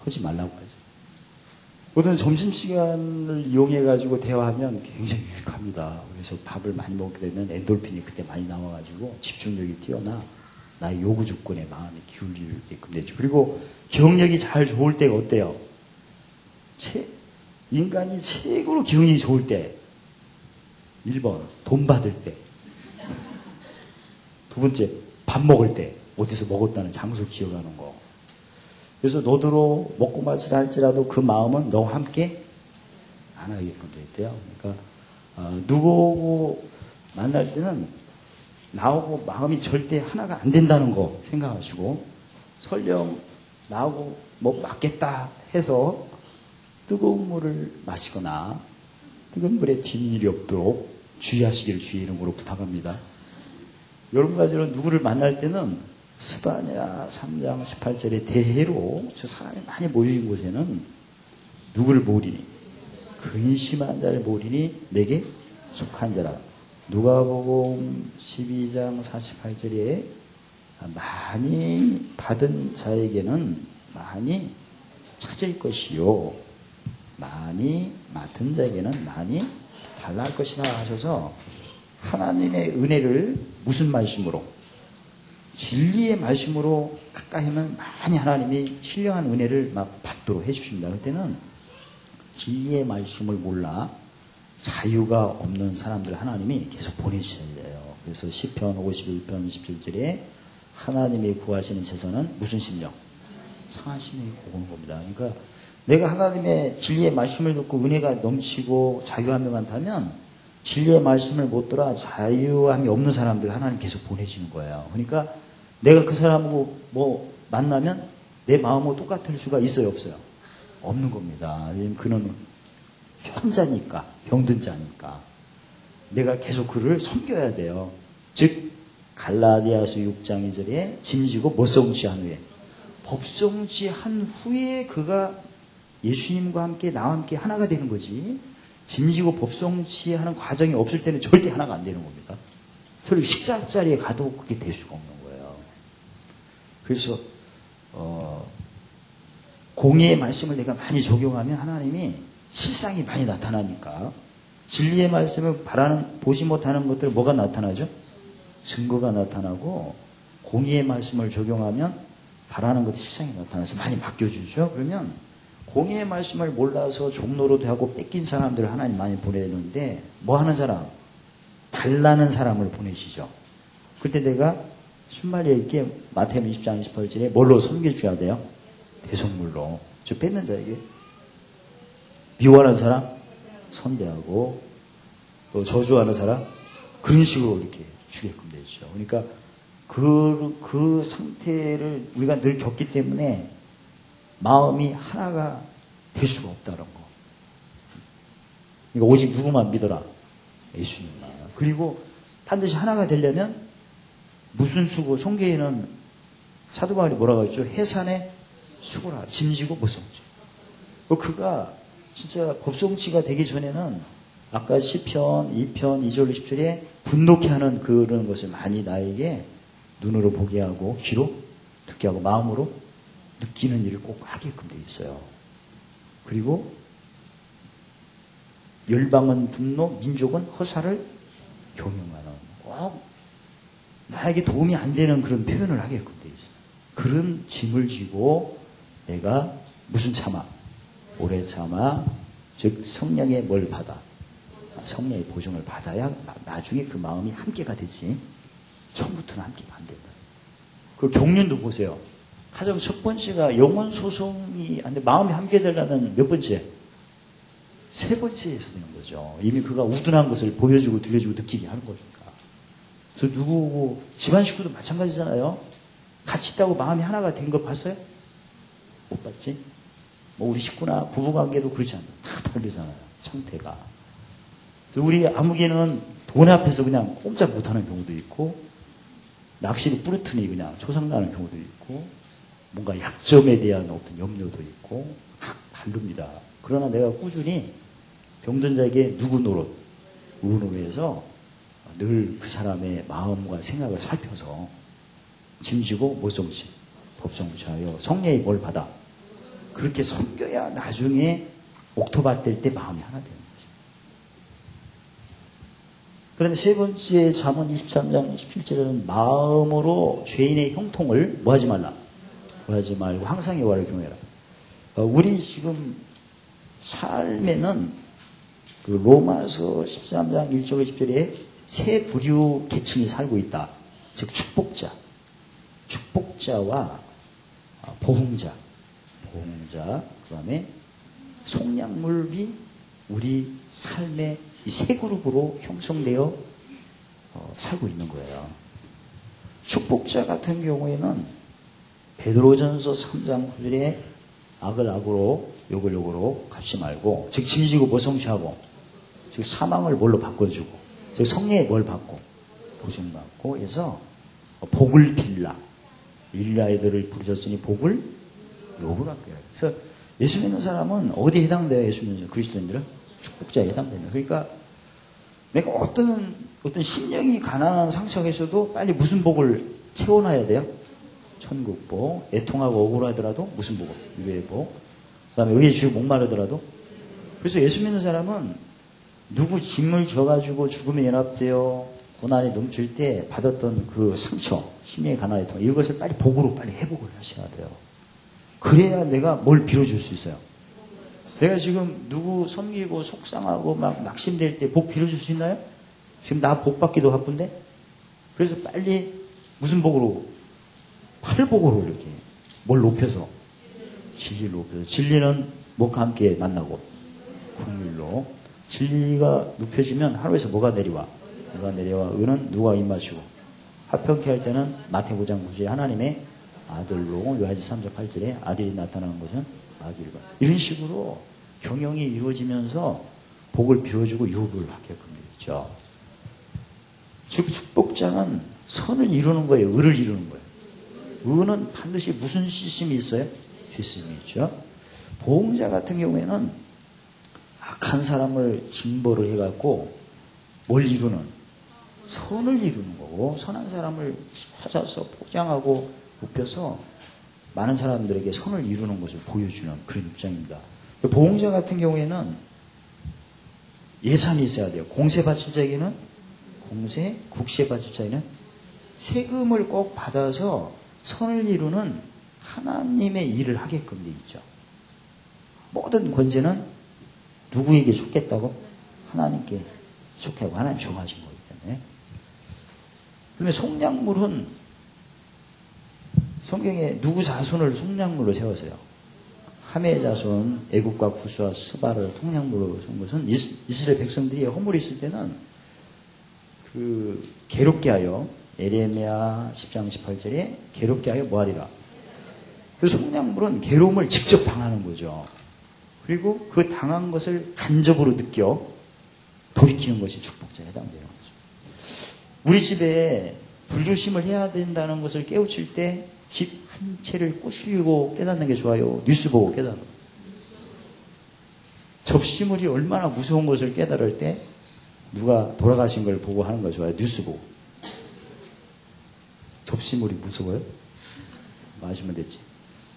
하지 말라고 하죠. 보통 점심시간을 이용해가지고 대화하면 굉장히 유익합니다. 그래서 밥을 많이 먹게 되면 엔돌핀이 그때 많이 나와가지고 집중력이 뛰어나 나의 요구 조건에 마음이 기울이게끔 되죠. 그리고 기억력이 잘 좋을 때가 어때요? 인간이 최고로 기억력이 좋을 때, 1번, 돈 받을 때. 두 번째, 밥 먹을 때. 어디서 먹었다는 장소 기억하는 거. 그래서 너더러 먹고 마시라 할지라도 그 마음은 너와 함께 안 하게끔 돼 있대요. 그러니까, 누구하고 만날 때는 나하고 마음이 절대 하나가 안 된다는 거 생각하시고, 설령 나하고 뭐 맞겠다 해서 뜨거운 물을 마시거나 뜨거운 물에 뒷일이 없도록 주의하시기를 주의 이름으로 부탁합니다. 여러 가지로 누구를 만날 때는 스바냐 3장 18절에 대해로 저 사람이 많이 모여있는 곳에는 누구를 모으리니 근심한 자를 모으리니 내게 속한 자라. 누가복음 12장 48절에 많이 받은 자에게는 많이 찾을 것이요 많이 맡은 자에게는 많이 달라할 것이라 하셔서 하나님의 은혜를 무슨 말씀으로? 진리의 말씀으로 가까이 하면 많이 하나님이 신령한 은혜를 막 받도록 해주십니다. 그때는 진리의 말씀을 몰라 자유가 없는 사람들 하나님이 계속 보내셔야 돼요. 그래서 시편 51편 17절에 하나님이 구하시는 제사는 무슨 심령? 상한 심령이 오는 겁니다. 그러니까 내가 하나님의 진리의 말씀을 듣고 은혜가 넘치고 자유함이 많다면 진리의 말씀을 못 들어 자유함이 없는 사람들 하나님 계속 보내시는 거예요. 그러니까 내가 그 사람하고 뭐 만나면 내 마음하고 똑같을 수가 있어요, 없어요? 없는 겁니다. 그는 현자니까, 병든 자니까. 내가 계속 그를 섬겨야 돼요. 즉 갈라디아서 6장 2절에 짐지고 못 성취한 후에 법성취한 후에 그가 예수님과 함께 나와 함께 하나가 되는 거지. 짐지고 법성취하는 과정이 없을 때는 절대 하나가 안 되는 겁니다. 서로 식사 자리에 가도 그게 될 수가 없는 거예요. 그래서 공의의 말씀을 내가 많이 적용하면 하나님이 실상이 많이 나타나니까 진리의 말씀을 보지 못하는 것들 뭐가 나타나죠? 증거가 나타나고 공의의 말씀을 적용하면 바라는 것이 실상이 나타나서 많이 맡겨주죠. 그러면 공의의 말씀을 몰라서 종로로 하고 뺏긴 사람들을 하나님 많이 보내는데 뭐 하는 사람? 달라는 사람을 보내시죠. 그때 내가 순말리에 있게 마태복음 20장 28절에 뭘로 섬겨줘야 돼요? 대속물로. 저 뺏는 자에게 미워하는 사람 선대하고 또 저주하는 사람 그런 식으로 이렇게 주게끔 되죠. 그러니까 그 상태를 우리가 늘 겪기 때문에 마음이 하나가 될 수가 없다는 거. 그러니까 오직 누구만 믿어라? 예수님만. 그리고 반드시 하나가 되려면 무슨 수고? 성경에는 사도 바울이 뭐라고 했죠? 해산에 수고라. 짐지고 못 성취. 그가 진짜 법성취가 되기 전에는 아까 시편 2편 2절 10절에 분노케 하는 그런 것을 많이 나에게 눈으로 보게 하고 귀로 듣게 하고 마음으로 느끼는 일을 꼭 하게끔 돼 있어요. 그리고 열방은 분노, 민족은 허사를 경영하는 나에게 도움이 안 되는 그런 표현을 하게끔 돼 있어요. 그런 짐을 지고 내가 무슨 참아? 오래 참아 즉 성령의 뭘 받아? 성령의 보증을 받아야 나중에 그 마음이 함께가 되지 처음부터는 함께가 안 된다. 그 경륜도 보세요. 가장 첫 번째가 영혼 소송이 안 돼. 마음이 함께 되려면 몇 번째? 세 번째에서 되는 거죠. 이미 그가 우둔한 것을 보여주고 들려주고 느끼게 하는 거니까. 저 누구고 집안 식구도 마찬가지잖아요. 같이 있다고 마음이 하나가 된 걸 봤어요? 못 봤지? 뭐 우리 식구나 부부관계도 그렇지 않아요. 다 다르잖아요. 상태가. 우리 아무개는 돈 앞에서 그냥 꼼짝 못하는 경우도 있고 낚시를 뿌듯하니 그냥 초상나는 경우도 있고 뭔가 약점에 대한 어떤 염려도 있고 다 다릅니다. 그러나 내가 꾸준히 병든 자에게 누구 노릇, 의논해서 늘 그 사람의 마음과 생각을 살펴서 짐지고 못 성취, 법성취하여 성령의 뭘 받아. 그렇게 섬겨야 나중에 옥토바 뗄 때 마음이 하나 되는 거죠. 그 다음에 세 번째 잠언 23장 17절에는 마음으로 죄인의 형통을 뭐 하지 말라? 구하지 말고 항상 여호와를 경외하라. 우리 지금 삶에는 그 로마서 13장 1절 10절에 세 부류 계층이 살고 있다. 즉 축복자, 축복자와 보응자, 그 다음에 속량물이 우리 삶의 이 세 그룹으로 형성되어 살고 있는 거예요. 축복자 같은 경우에는 베드로전서 3장 9절에 악을 악으로 욕을 욕으로 갚지 말고, 즉 짐지고 뭐 성취하고, 즉 사망을 뭘로 바꿔주고, 즉 성령에 뭘 받고 보증받고 해서 복을 빌라, 일라이들을 부르셨으니 복을 욕을 할게요. 그래서 예수 믿는 사람은 어디에 해당돼요? 예수 믿는 그리스도인들은 축복자에 해당됩니다. 그러니까 내가 어떤 심령이 가난한 상처에서도 빨리 무슨 복을 채워놔야 돼요? 천국복. 애통하고 억울하더라도 무슨 복? 유배의 복. 그 다음에 의에 주여 목마르더라도. 그래서 예수 믿는 사람은 누구 짐을 져가지고 죽음에 연합되어 고난이 넘칠 때 받았던 그 상처, 심령의 가난의 통, 이것을 빨리 복으로 빨리 회복을 하셔야 돼요. 그래야 내가 뭘 빌어줄 수 있어요. 내가 지금 누구 섬기고 속상하고 막 낙심될 때 복 빌어줄 수 있나요? 지금 나 복 받기도 바쁜데? 그래서 빨리 무슨 복으로? 팔복으로 이렇게 뭘 높여서, 진리를 높여서, 진리는 뭐가 함께 만나고 긍휼로, 진리가 높여지면 하루에서 뭐가 내려와? 누가 내려와? 의는 누가 입맞추고, 화평케 할 때는 마태복음 9장 9절에 하나님의 아들로, 요한지 3장 8절에 아들이 나타나는 것은 마귀일과, 이런 식으로 경영이 이루어지면서 복을 빌어주고 유업을 하게끔 되죠. 즉 축복자는 선을 이루는 거예요. 의를 이루는 거예요. 의는 반드시 무슨 시스템이 있어요? 시스템이 있죠. 보응자 같은 경우에는 악한 사람을 징벌을 해갖고 뭘 이루는? 선을 이루는 거고, 선한 사람을 찾아서 포장하고 높여서 많은 사람들에게 선을 이루는 것을 보여주는 그런 입장입니다. 보응자 같은 경우에는 예산이 있어야 돼요. 공세 바칠 자에게는 공세, 국세 바칠 자에는 세금을 꼭 받아서 선을 이루는 하나님의 일을 하게끔 되어 있죠. 모든 권세는 누구에게 속겠다고? 하나님께 속하고 하나님 정하신 거기 때문에. 그런데 속량물은 성경에 누구 자손을 속량물로 세웠어요? 함의 자손, 애굽과 구스와 스바를 속량물로 세운 것은 이스라엘 백성들이 허물이 있을 때는 그 괴롭게 하여, 에레미야 10장 18절에 괴롭게 하여 뭐하리라. 그래서 속량물은 괴로움을 직접 당하는 거죠. 그리고 그 당한 것을 간접으로 느껴 돌이키는 것이 축복자에 해당되는 거죠. 우리 집에 불조심을 해야 된다는 것을 깨우칠 때 집 한 채를 꼬시고 깨닫는 게 좋아요? 뉴스 보고 깨닫는 거예요? 접시물이 얼마나 무서운 것을 깨달을 때 누가 돌아가신 걸 보고 하는 거 좋아요? 뉴스 보고. 접시물이 무서워요? 마시면 됐지.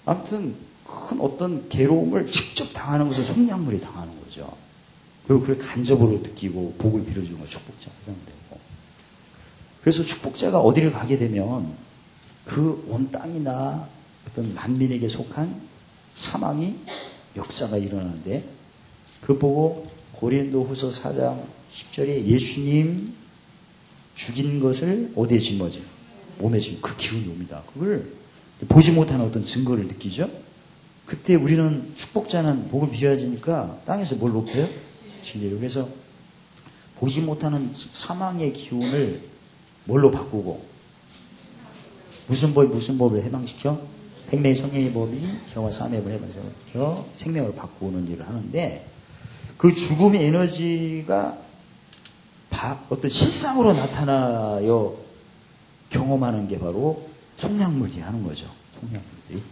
아무튼 큰 어떤 괴로움을 직접 당하는 것은 속량물이 당하는 거죠. 그리고 그걸 간접으로 느끼고 복을 빌어주는 건 축복자가 해당되고. 그래서 축복자가 어디를 가게 되면 그 온 땅이나 어떤 만민에게 속한 사망이 역사가 일어나는데, 그거 보고 고린도후서 4장 10절에 예수님 죽인 것을 어디에 짊어지? 몸에 짊어. 그 기운이 옵니다. 그걸 보지 못하는 어떤 증거를 느끼죠. 그때 우리는 축복자는 복을 빌어주니까 땅에서 뭘 높여요? 진리를. 그래서 보지 못하는 사망의 기운을 뭘로 바꾸고, 무슨 법을 해방시켜? 생명의 성령의 법이 겨와 삶의 법을 해방시켜 생명을 바꾸는 일을 하는데, 그 죽음의 에너지가 어떤 실상으로 나타나여 경험하는 게 바로 속량물들이 하는 거죠. 속량물들이.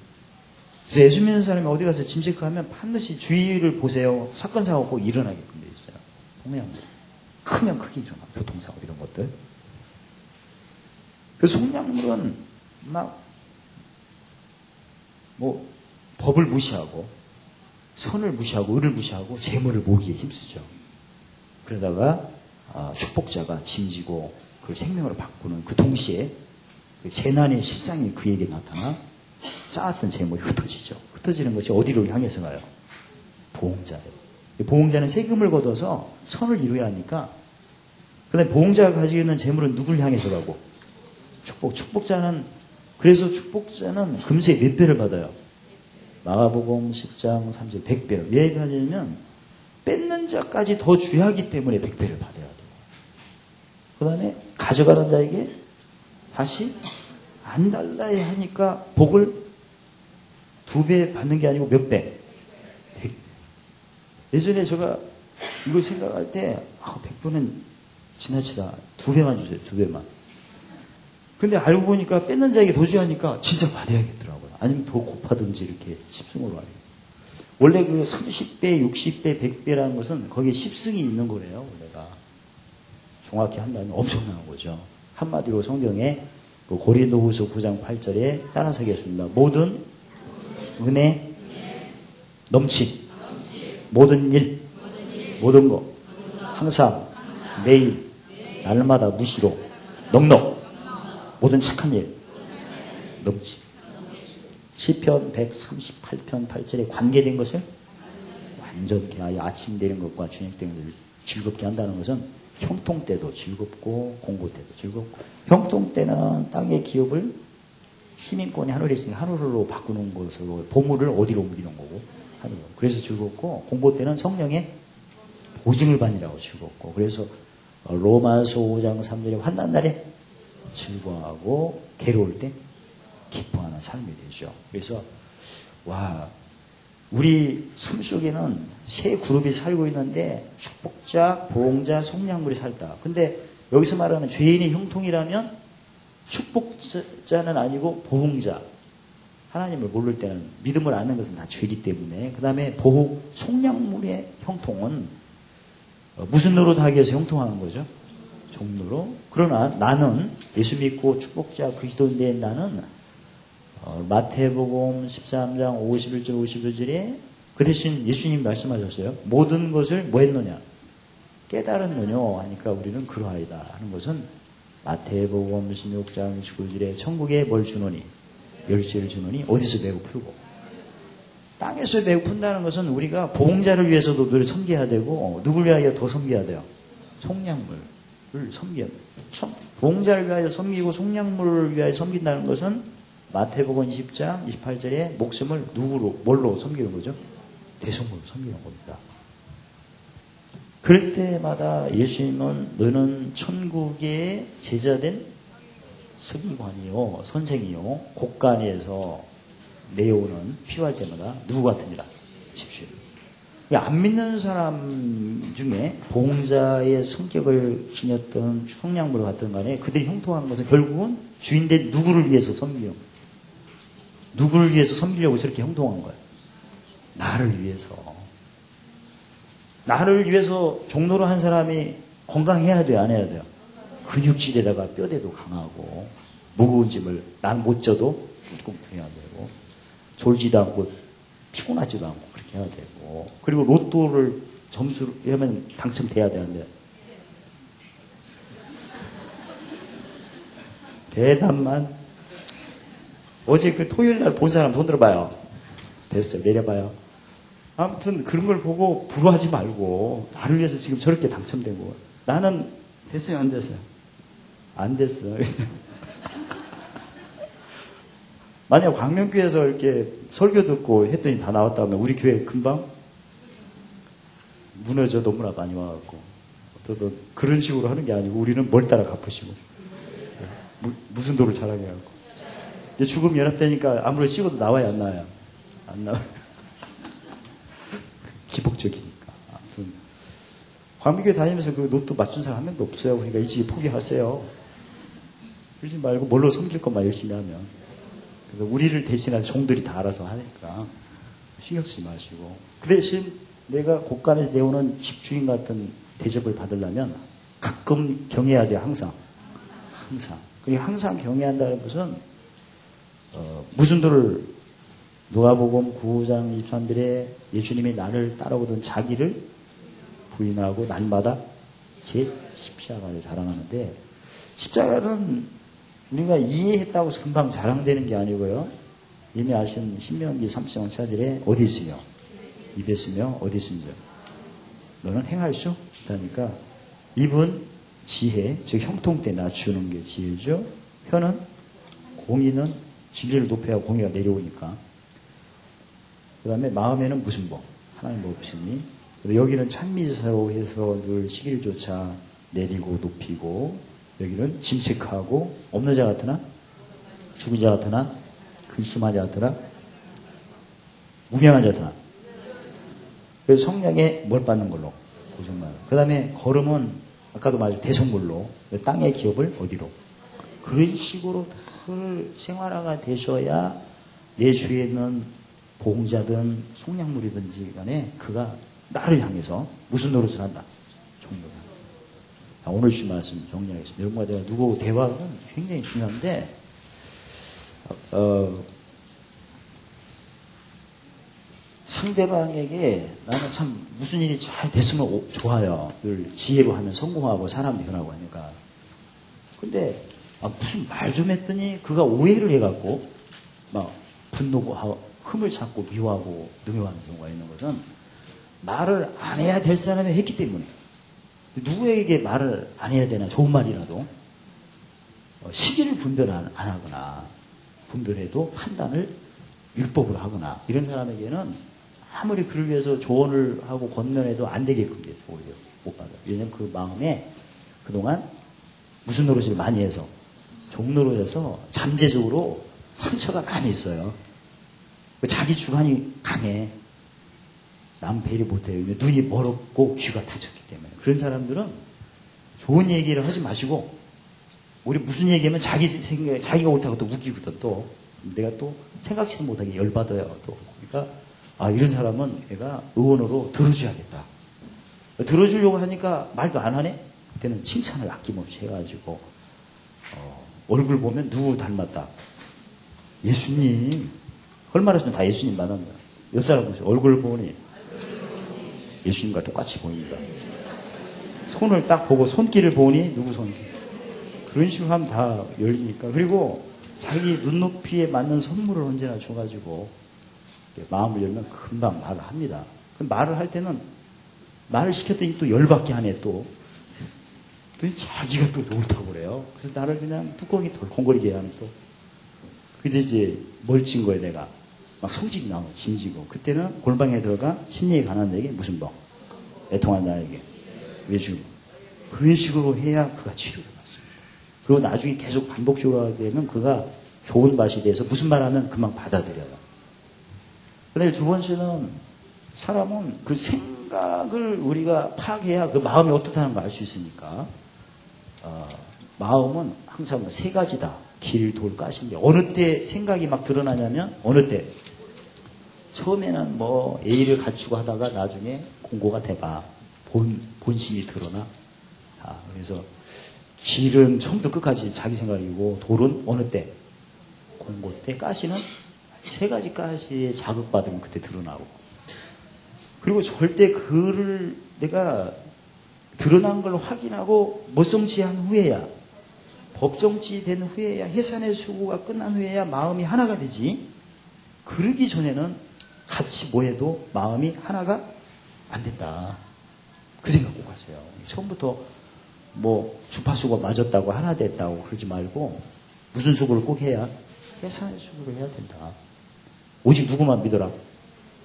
그래서 예수 믿는 사람이 어디 가서 짐짓하면 반드시 주의를 보세요. 사건, 사고가 꼭 일어나게끔 되어 있어요. 속량물. 크면 크게 일어나. 교통사고 이런 것들. 그 속량물은 법을 무시하고, 선을 무시하고, 의를 무시하고, 재물을 모으기에 힘쓰죠. 그러다가, 축복자가 짐지고, 그 생명으로 바꾸는 그 동시에, 그 재난의 실상이 그에게 나타나, 쌓았던 재물이 흩어지죠. 흩어지는 것이 어디로 향해서 가요? 보응자예요. 보응자는 세금을 걷어서 선을 이루어야 하니까, 그 다음에 보응자가 가지고 있는 재물은 누굴 향해서 가고? 축복자는, 그래서 축복자는 금세 몇 배를 받아요? 마가복음 10장 3절 100배요. 왜 받냐면 뺏는 자까지 더 주야하기 때문에 100배를 받아야 돼요. 그 다음에 가져가는 자에게 다시 안 달라야 하니까 복을 2배 받는 게 아니고 몇 배? 100배. 예전에 제가 이걸 생각할 때 100배는 지나치다. 2배만 주세요. 2배만. 근데 알고 보니까 뺏는 자에게 더 주야하니까 진짜 받아야겠더라고요. 아니면 더 곱하든지 이렇게 10승으로 하요. 원래 그 30배, 60배, 100배라는 것은 거기에 10승이 있는 거래요. 원래가. 정확히 한다면 엄청난 거죠. 한마디로 성경에 그 고린도후서 9장 8절에 따라서 하겠습니다. 모든 은혜 넘침, 모든 일, 모든 것, 항상, 매일, 날마다 무시로, 넉넉, 모든 착한 일, 넘침. 시편 138편 8절에 관계된 것을 완전케 하여 아침 되는 것과 저녁 되는 것을 즐겁게 한다는 것은 형통 때도 즐겁고 공고 때도 즐겁고, 형통 때는 땅의 기업을 시민권이 하늘에 있으니 하늘로 바꾸는 것으로 보물을 어디로 옮기는 거고 하늘로. 그래서 즐겁고, 공고 때는 성령의 보증을 받으라고 즐겁고, 그래서 로마서 5장 3절에 환난 날에 즐거워하고 괴로울 때 기뻐하는 삶이 되죠. 그래서 우리 삶 속에는 세 그룹이 살고 있는데 축복자, 보응자, 속량물이 살다. 근데 여기서 말하는 죄인의 형통이라면 축복자는 아니고 보응자. 하나님을 모를 때는, 믿음을 않는 것은 다 죄이기 때문에. 그 다음에 속량물의 형통은 무슨 노릇 하기 위해서 형통하는 거죠? 종로로. 그러나 나는 예수 믿고 축복자 그리스도인데, 나는 마태복음 13장 51절 52절에 그 대신 예수님 말씀하셨어요. 모든 것을 뭐 했느냐? 깨달았느냐 하니까 우리는 그러하이다 하는 것은 마태복음 16장 29절에 천국에 뭘 주노니? 열쇠를 주노니 어디서 배고프고? 땅에서 배고픈다는 것은 우리가 보응자를 위해서도 늘 섬겨야 되고, 누굴 위하여 더 섬겨야 돼요? 속량물을 섬겨야 돼요. 보응자를 위하여 섬기고 속량물을 위하여 섬긴다는 것은 마태복음 20장 28절에 목숨을 뭘로 섬기는 거죠? 대속물로 섬기는 겁니다. 그럴 때마다 예수님은 너는 천국의 제자된 서기관이요, 선생이요, 곳간에서 내어오는 필요할 때마다 누구 같으니라? 집주인. 안 믿는 사람 중에 보응자의 성격을 지녔던 속량물을 갖던 간에 그들이 형통하는 것은 결국은 주인된 누구를 위해서 섬기는, 누구를 위해서 섬기려고 저렇게 형통한 거예요? 나를 위해서. 나를 위해서 종로로 한 사람이 건강해야 돼요? 안 해야 돼요? 근육질에다가 뼈대도 강하고, 무거운 짐을 난 못 져도 꾹꾹 해야 되고, 졸지도 않고 피곤하지도 않고 그렇게 해야 되고, 그리고 로또를 점수를 하면 당첨돼야 되는데, 대답만. 어제 그 토요일 날 본 사람 손 들어봐요. 됐어요. 내려봐요. 아무튼 그런 걸 보고 부러워하지 말고, 나를 위해서 지금 저렇게 당첨된 거. 나는 됐어요? 안 됐어요? 안 됐어요. 만약 광명교회에서 이렇게 설교 듣고 했더니 다 나왔다면 우리 교회 금방 무너져 너무나 많이 와갖고, 어떤 그런 식으로 하는 게 아니고 우리는 뭘 따라 갚으시고, 무슨 도를 잘하게 하고. 죽음 연합되니까 아무리 찍어도 나와야 안 나와요? 안 나와요. 기복적이니까. 아무튼 광명교회 다니면서 그 로또 맞춘 사람 한 명도 없어요. 그러니까 일찍이 포기하세요. 그러지 말고 뭘로 섬길 것만 열심히 하면. 그래서 우리를 대신한 종들이 다 알아서 하니까 신경 쓰지 마시고. 그 대신 내가 곳간에서 내오는 집주인 같은 대접을 받으려면 가끔 경외해야 돼요. 항상. 그리고 항상 경외한다는 것은 무슨 도를, 누가복음 9장 23절에 예수님이 나를 따라오던 자기를 부인하고 날마다 제 십자가를 자랑하는데, 십자가는 우리가 이해했다고 해서 금방 자랑되는 게 아니고요. 이미 아신 신명기 30장 4절에 어디 있으며? 입에 있으며 어디 있으며? 너는 행할 수 없다니까 입은 지혜, 즉 형통때 낮추는 게 지혜죠. 혀는 공의는 진리를 높여야 공의가 내려오니까. 그 다음에 마음에는 무슨 법? 하나님 없으니. 여기는 찬미사로 해서 늘 시기를 쫓아 내리고 높이고, 여기는 짐책하고 없는 자 같으나 죽은 자 같으나 근심한 자 같으나 무명한 자 같으나. 그래서 성령에 뭘 받는 걸로 보증만. 그 다음에 걸음은 아까도 말했 대성물로 땅의 기업을 어디로. 그런 식으로 늘 생활화가 되셔야 내 주위에 있는 보험자든 속량물이든지 간에 그가 나를 향해서 무슨 노릇을 한다. 종로가. 오늘 주신 말씀 정리하겠습니다. 여러분과 제가 누구 대화는 굉장히 중요한데 상대방에게 나는 참 무슨 일이 잘 됐으면 좋아요. 늘 지혜로 하면 성공하고 사람 변하고 하니까. 근데 무슨 말 좀 했더니 그가 오해를 해갖고 막 분노고 흠을 찾고 미워하고 능욕하는 경우가 있는 것은 말을 안 해야 될 사람이 했기 때문에. 누구에게 말을 안 해야 되나, 좋은 말이라도 시기를 분별 안 하거나 분별해도 판단을 율법으로 하거나 이런 사람에게는 아무리 그를 위해서 조언을 하고 권면해도 안 되게끔 돼서 오히려 못 받아요. 왜냐하면 그 마음에 그동안 무슨 노릇을 많이 해서 종노릇해서 잠재적으로 상처가 많이 있어요. 자기 주관이 강해. 남 배려 못해요. 눈이 멀었고 귀가 닫혔기 때문에. 그런 사람들은 좋은 얘기를 하지 마시고 우리 무슨 얘기하면 자기 생각에 자기가 옳다고 또 웃기거든. 또 내가 또 생각지도 못하게 열받아요. 또 그러니까 이런 사람은 내가 의원으로 들어줘야겠다. 들어주려고 하니까 말도 안 하네. 그때는 칭찬을 아낌없이 해가지고 얼굴 보면 누구 닮았다. 예수님. 얼마나 다 예수님 만난다. 옆 사람 보세요. 얼굴 보니 예수님과 똑같이 보이니까. 손을 딱 보고 손길을 보니 누구 손길. 그런 식으로 하면 다 열리니까. 그리고 자기 눈높이에 맞는 선물을 언제나 줘가지고 마음을 열면 금방 말을 합니다. 말을 할 때는 말을 시켰더니 또 열받게 하네 또. 자기가 또 옳다고 그래요. 그래서 나를 그냥 뚜껑이 덜컹거리게 하는 또. 그때 이제 멀친 거예요 내가. 막 성질이 나고 짐지고. 그때는 골방에 들어가 심리에 관한 얘기 무슨 법. 애통한 나에게. 왜 주고. 그런 식으로 해야 그가 치료를 받습니다. 그리고 나중에 계속 반복적으로 하게 되면 그가 좋은 맛이 돼서 무슨 말 하면 금방 받아들여요. 그런데 두 번째는 사람은 그 생각을 우리가 파악해야 그 마음이 어떻다는 걸 알 수 있으니까. 마음은 항상 세 가지다. 길, 돌, 가시인데 어느 때 생각이 막 드러나냐면 어느 때 처음에는 뭐 예의를 갖추고 하다가 나중에 공고가 돼봐. 본심이 드러나. 그래서 길은 처음부터 끝까지 자기 생각이고 돌은 어느 때? 공고 때. 가시는 세 가지 가시에 자극받으면 그때 드러나고. 그리고 절대 그를 내가 드러난 걸 확인하고 못성취한 후에야 법정치된 후에야 해산의 수고가 끝난 후에야 마음이 하나가 되지. 그러기 전에는 같이 뭐해도 마음이 하나가 안 된다. 그 생각 꼭 하세요. 처음부터 뭐 주파수가 맞았다고 하나 됐다고 그러지 말고 무슨 수고를 꼭 해야 해산의 수고를 해야 된다. 오직 누구만 믿어라.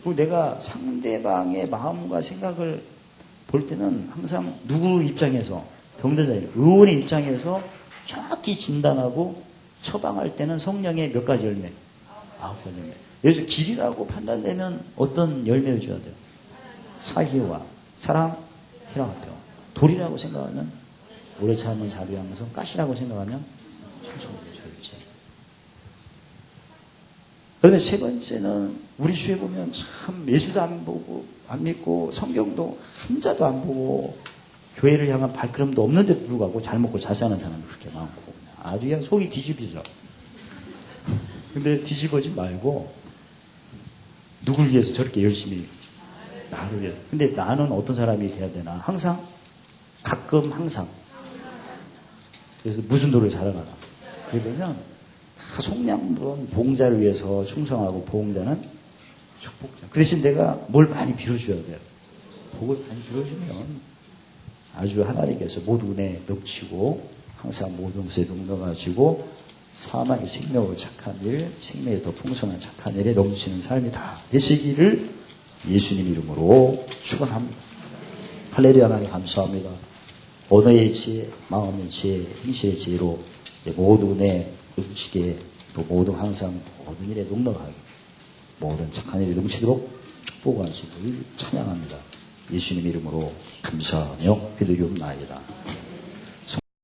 그리고 내가 상대방의 마음과 생각을 볼 때는 항상 누구 입장에서 병든자 의원의 입장에서 정확히 진단하고 처방할 때는 성령의 몇 가지 열매? 9가지 열매. 여기서 길이라고 판단되면 어떤 열매를 줘야 돼요? 사희와 사랑, 희락합병. 돌이라고 생각하면 오래 참은 자비하면서 가시라고 생각하면 순수하게 줘야지. 그다음에 세 번째는 우리 주에 보면 참 예수도 안 보고 안 믿고 성경도 한자도 안 보고 교회를 향한 발걸음도 없는데도 불구하고 잘 먹고 잘 사는 사람이 그렇게 많고 아주 그냥 속이 뒤집어져. 근데 뒤집어지 말고 누굴 위해서 저렇게 열심히 나를 위해서. 근데 나는 어떤 사람이 돼야 되나? 항상 가끔 항상. 그래서 무슨 도를 자랑하나? 그러면 속량물은 보응자를 위해서 충성하고 보응자는 축복자. 그 대신 내가 뭘 많이 빌어줘야 돼요. 복을 많이 빌어주면 아주 하나님께서 모두 은혜 넘치고 항상 모든 것에 넘겨가지고 사망의 생명으로 착한 일, 생명에 더 풍성한 착한 일에 넘치는 삶이 다 되시기를 예수님 이름으로 축원합니다. 할렐루야. 하나님 감사합니다. 언어의 지혜, 마음의 지혜, 행실의 지혜로 모든 은혜 넘치게, 또 모든 항상 모든 일에 넉넉하게 모든 착한 일이 넘치도록 축복하시기를 찬양합니다. 예수님 이름으로 감사하며 기도하옵나이다.